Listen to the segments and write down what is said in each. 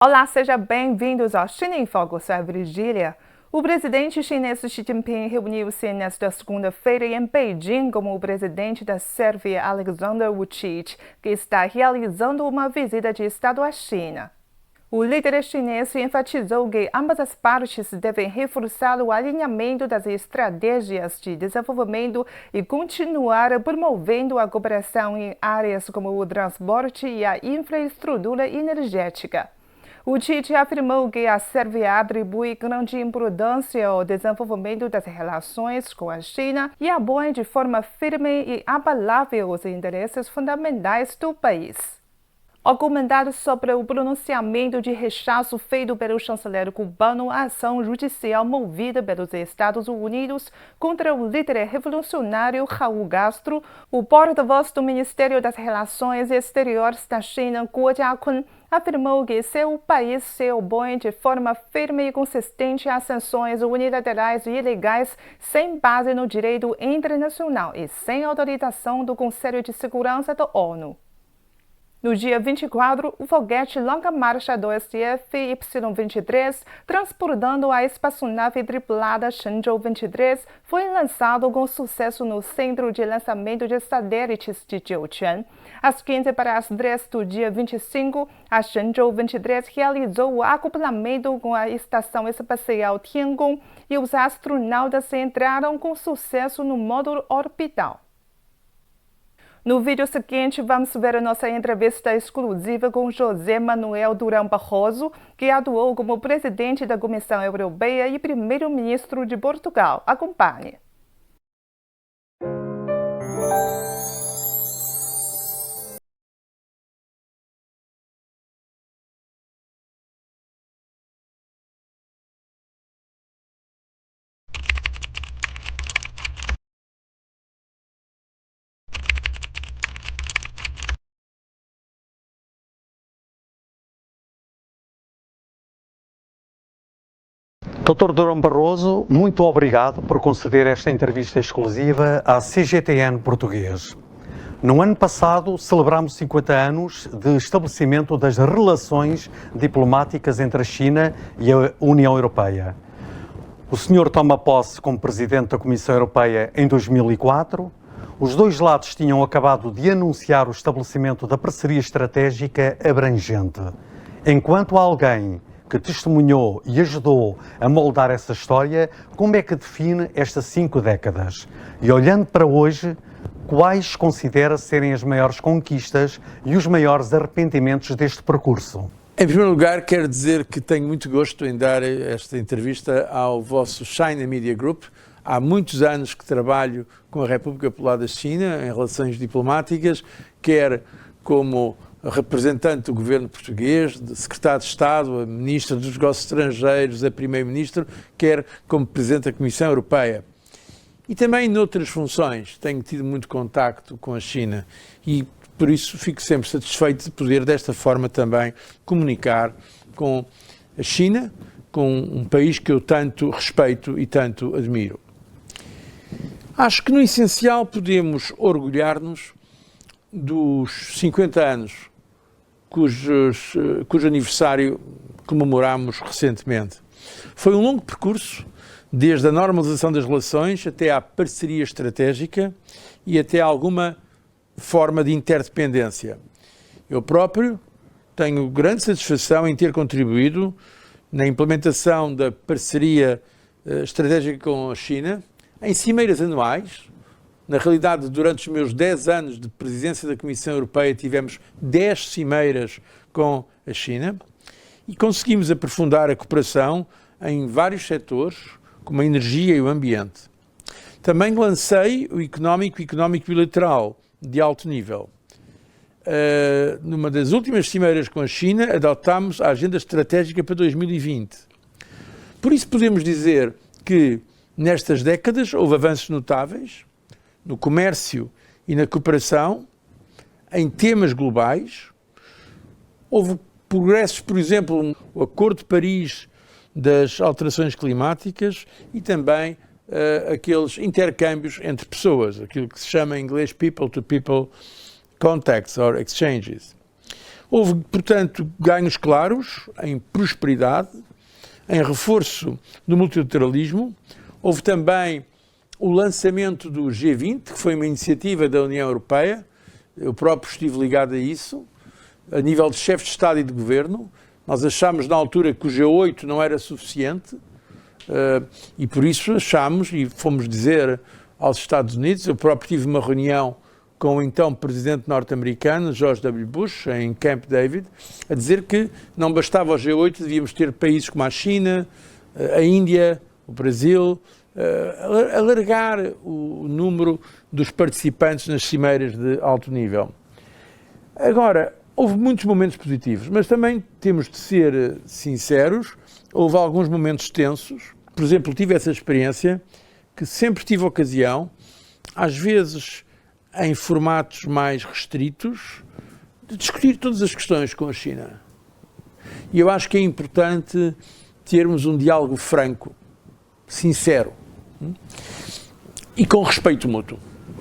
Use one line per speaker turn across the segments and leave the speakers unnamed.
Olá, sejam bem-vindos ao China em Foco, eu sou a Virgília. O presidente chinês Xi Jinping reuniu-se nesta segunda-feira em Beijing com o presidente da Sérvia, Alexander Vučić, que está realizando uma visita de Estado à China. O líder chinês enfatizou que ambas as partes devem reforçar o alinhamento das estratégias de desenvolvimento e continuar promovendo a cooperação em áreas como o transporte e a infraestrutura energética. Vučić afirmou que a Sérvia atribui grande importância ao desenvolvimento das relações com a China e apoia de forma firme e abalável os interesses fundamentais do país. Ao comentar sobre o pronunciamento de rechaço feito pelo chanceler cubano à ação judicial movida pelos Estados Unidos contra o líder revolucionário Raul Castro, o porta-voz do Ministério das Relações Exteriores da China, Guo Jiakun, afirmou que seu país se opõe de forma firme e consistente às sanções unilaterais e ilegais sem base no direito internacional e sem autorização do Conselho de Segurança da ONU. No dia 24, o foguete Longa Marcha 2F Y-23, transportando a espaçonave tripulada Shenzhou 23, foi lançado com sucesso no Centro de Lançamento de Satélites de Jiuquan. Às 15 para as 3 do dia 25, a Shenzhou 23 realizou o acoplamento com a Estação Espacial Tiangong e os astronautas entraram com sucesso no módulo orbital. No vídeo seguinte, vamos ver a nossa entrevista exclusiva com José Manuel Durão Barroso, que atuou como presidente da Comissão Europeia e primeiro-ministro de Portugal. Acompanhe.
Dr. Durão Barroso, muito obrigado por conceder esta entrevista exclusiva à CGTN Português. No ano passado, celebramos 50 anos de estabelecimento das relações diplomáticas entre a China e a União Europeia. O senhor toma posse como Presidente da Comissão Europeia em 2004. Os dois lados tinham acabado de anunciar o estabelecimento da parceria estratégica abrangente. Enquanto alguém que testemunhou e ajudou a moldar essa história, como é que define estas 5 décadas? E olhando para hoje, quais considera serem as maiores conquistas e os maiores arrependimentos deste percurso?
Em primeiro lugar, quero dizer que tenho muito gosto em dar esta entrevista ao vosso China Media Group. Há muitos anos que trabalho com a República Popular da China em relações diplomáticas, quer como representante do governo português, de secretário de Estado, a ministra dos Negócios Estrangeiros, a primeiro-ministro, quer como presidente da Comissão Europeia. E também noutras funções tenho tido muito contacto com a China e por isso fico sempre satisfeito de poder desta forma também comunicar com a China, com um país que eu tanto respeito e tanto admiro. Acho que no essencial podemos orgulhar-nos dos 50 anos cujo aniversário comemoramos recentemente. Foi um longo percurso, desde a normalização das relações até à parceria estratégica e até alguma forma de interdependência. Eu próprio tenho grande satisfação em ter contribuído na implementação da parceria estratégica com a China, em cimeiras anuais. Na realidade, durante os meus 10 anos de presidência da Comissão Europeia, tivemos 10 cimeiras com a China e conseguimos aprofundar a cooperação em vários setores, como a energia e o ambiente. Também lancei o económico bilateral de alto nível. Numa das últimas cimeiras com a China, adotámos a Agenda Estratégica para 2020. Por isso podemos dizer que, nestas décadas, houve avanços notáveis no comércio e na cooperação, em temas globais. Houve progressos, por exemplo, o Acordo de Paris das alterações climáticas e também aqueles intercâmbios entre pessoas, aquilo que se chama em inglês people-to-people contacts or exchanges. Houve, portanto, ganhos claros em prosperidade, em reforço do multilateralismo. Houve também o lançamento do G20, que foi uma iniciativa da União Europeia. Eu próprio estive ligado a isso, a nível de chefes de Estado e de Governo. Nós achámos na altura que o G8 não era suficiente e por isso achámos e fomos dizer aos Estados Unidos, eu próprio tive uma reunião com o então presidente norte-americano, George W. Bush, em Camp David, a dizer que não bastava o G8, devíamos ter países como a China, a Índia, o Brasil, alargar o número dos participantes nas cimeiras de alto nível. Agora, houve muitos momentos positivos, mas também temos de ser sinceros, houve alguns momentos tensos. Por exemplo, tive essa experiência que sempre tive ocasião, às vezes em formatos mais restritos, de discutir todas as questões com a China. E eu acho que é importante termos um diálogo franco, sincero e com respeito mútuo.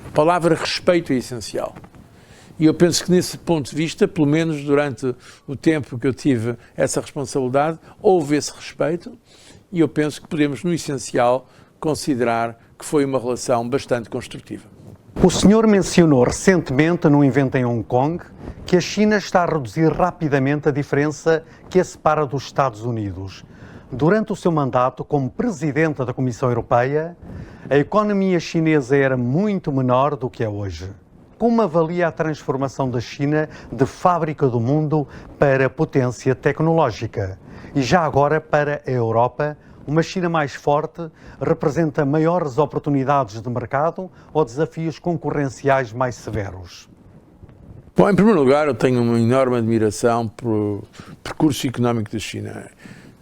A palavra respeito é essencial. E eu penso que nesse ponto de vista, pelo menos durante o tempo que eu tive essa responsabilidade, houve esse respeito e eu penso que podemos, no essencial, considerar que foi uma relação bastante construtiva.
O senhor mencionou recentemente, num evento em Hong Kong, que a China está a reduzir rapidamente a diferença que a separa dos Estados Unidos. Durante o seu mandato como presidente da Comissão Europeia, a economia chinesa era muito menor do que é hoje. Como avalia a transformação da China de fábrica do mundo para potência tecnológica? E já agora para a Europa, uma China mais forte representa maiores oportunidades de mercado ou desafios concorrenciais mais severos?
Bom, em primeiro lugar, eu tenho uma enorme admiração pelo percurso económico da China.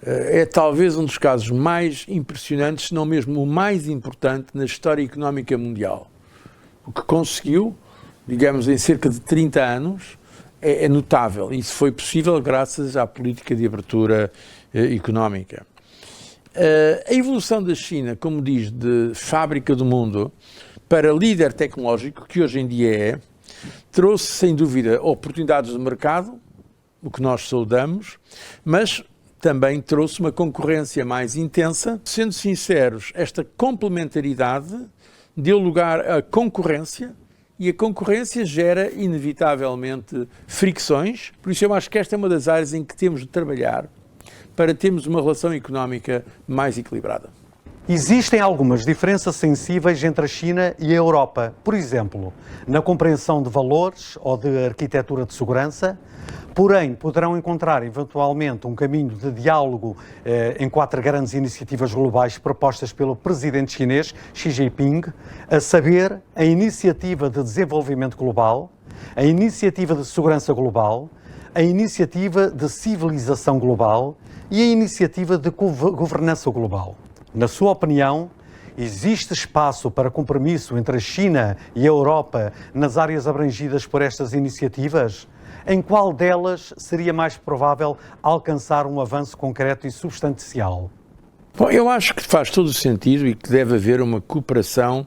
É talvez um dos casos mais impressionantes, se não mesmo o mais importante na história económica mundial. O que conseguiu, digamos, em cerca de 30 anos, é notável. Isso foi possível graças à política de abertura económica. A evolução da China, como diz, de fábrica do mundo para líder tecnológico, que hoje em dia é, trouxe, sem dúvida, oportunidades de mercado, o que nós saudamos, mas também trouxe uma concorrência mais intensa. Sendo sinceros, esta complementaridade deu lugar à concorrência e a concorrência gera, inevitavelmente, fricções. Por isso eu acho que esta é uma das áreas em que temos de trabalhar para termos uma relação económica mais equilibrada.
Existem algumas diferenças sensíveis entre a China e a Europa, por exemplo, na compreensão de valores ou de arquitetura de segurança, porém poderão encontrar eventualmente um caminho de diálogo em 4 grandes iniciativas globais propostas pelo presidente chinês Xi Jinping, a saber, a Iniciativa de Desenvolvimento Global, a Iniciativa de Segurança Global, a Iniciativa de Civilização Global e a Iniciativa de Governança Global. Na sua opinião, existe espaço para compromisso entre a China e a Europa nas áreas abrangidas por estas iniciativas? Em qual delas seria mais provável alcançar um avanço concreto e substancial?
Bom, eu acho que faz todo o sentido e que deve haver uma cooperação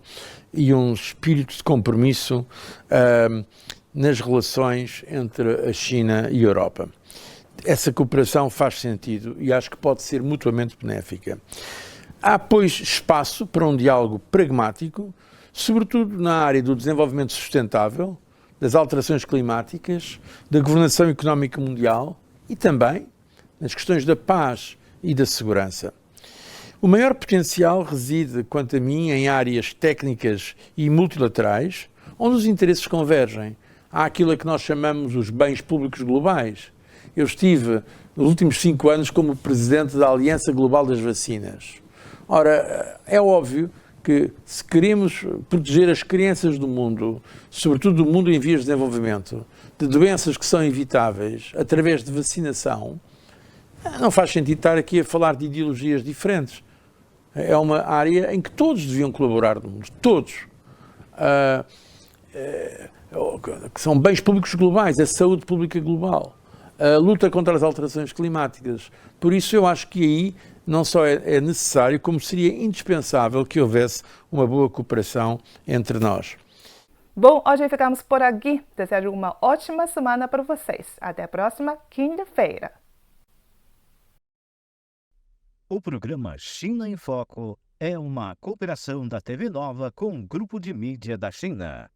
e um espírito de compromisso nas relações entre a China e a Europa. Essa cooperação faz sentido e acho que pode ser mutuamente benéfica. Há, pois, espaço para um diálogo pragmático, sobretudo na área do desenvolvimento sustentável, das alterações climáticas, da governação económica mundial e também nas questões da paz e da segurança. O maior potencial reside, quanto a mim, em áreas técnicas e multilaterais, onde os interesses convergem. Há aquilo a que nós chamamos os bens públicos globais. Eu estive, nos últimos 5 anos, como presidente da Aliança Global das Vacinas. Ora, é óbvio que se queremos proteger as crianças do mundo, sobretudo do mundo em vias de desenvolvimento, de doenças que são evitáveis através de vacinação, não faz sentido estar aqui a falar de ideologias diferentes. É uma área em que todos deviam colaborar no mundo, todos. Que são bens públicos globais, a saúde pública global, a luta contra as alterações climáticas. Por isso eu acho que aí não só é necessário, como seria indispensável que houvesse uma boa cooperação entre nós.
Bom, hoje ficamos por aqui. Desejo uma ótima semana para vocês. Até a próxima quinta-feira.
O programa China em Foco é uma cooperação da TV Nova com o Grupo de Mídia da China.